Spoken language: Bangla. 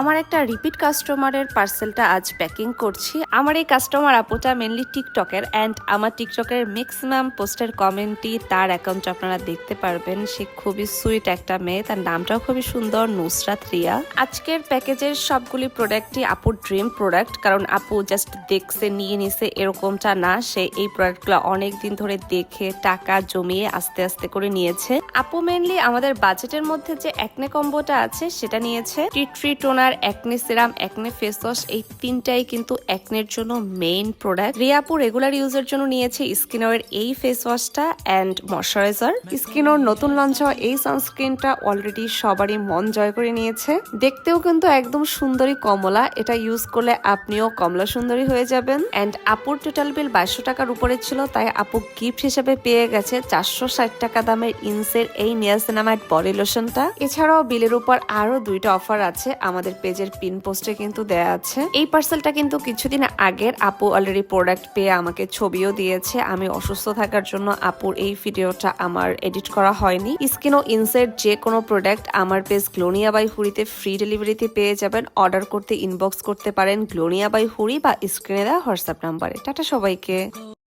আমার একটা রিপিট কাস্টমারের পার্সেলটা আজ প্যাকিং করছি। আমার এই কাস্টমার আপুটা মেনলি টিকটকের অ্যান্ড আমার টিকটকের ম্যাক্সিমাম পোস্টের কমেন্টই তার অ্যাকাউন্ট আপনারা দেখতে পারবেন। সে খুবই সুইট একটা মেয়ে, তার নামটাও খুবই সুন্দর, নুসরাত রিয়া। আজকের প্যাকেজের সবগুলি প্রোডাক্টই আপুর ড্রিম প্রোডাক্ট, কারণ আপু জাস্ট দেখছে নিয়ে নিছে এরকমটা না, সে এই প্রোডাক্টগুলো অনেক দিন ধরে দেখে টাকা জমিয়ে আস্তে আস্তে করে নিয়েছে। আপু মেনলি আমাদের বাজেটের মধ্যে যে একনে কম্বোটা আছে সেটা নিয়েছে। টি টোনার, একনে সিরাম, একনে ফেস ওয়াশ, এই তিনটাই কিন্তু একনের জন্য মেইন প্রোডাক্ট। রিয়াপু রেগুলার ইউজের জন্য নিয়েছে স্কিনওয়ের এই ফেস ওয়াশটা অ্যান্ড ময়শ্চারাইজার। স্কিনোর নতুন লঞ্চ হওয়া এই সানস্ক্রিনটা অলরেডি সবারই মন জয় করে নিয়েছে। দেখতেও কিন্তু একদম সুন্দরী কমলা, এটা ইউজ করলে আপনিও কমলা সুন্দরী হয়ে যাবেন। অ্যান্ড আপুর টোটাল বিল 2200 টাকার উপরে ছিল, তাই আপু গিফট হিসেবে পেয়ে গেছে 460 টাকা দামের ইনসের এই নিয়াসিনামাইড বডি লোশনটা। এছাড়াও বিলের উপর আরো 2টা অফার আছে, আমাদের পেজের পিন পোস্টে কিন্তু দেয়া আছে। এই পার্সেলটা কিন্তু কিছুদিন আগের, আপু অলরেডি প্রোডাক্ট পেয়ে আমাকে ছবিও দিয়েছে। আমি অসুস্থ থাকার জন্য আপুর এই ভিডিওটা আমার এডিট করা হয়নি। স্কিন ও ইনসেট যে কোনো প্রোডাক্ট আমার পেজ গ্লোনিয়া বাই হুড়িতে ফ্রি ডেলিভারিতে পেয়ে যাবেন। অর্ডার করতে ইনবক্স করতে পারেন গ্লোনিয়া বাই হুড়ি বা স্ক্রিনে দেওয়া হোয়াটসঅ্যাপ নাম্বারে। টাটা সবাইকে।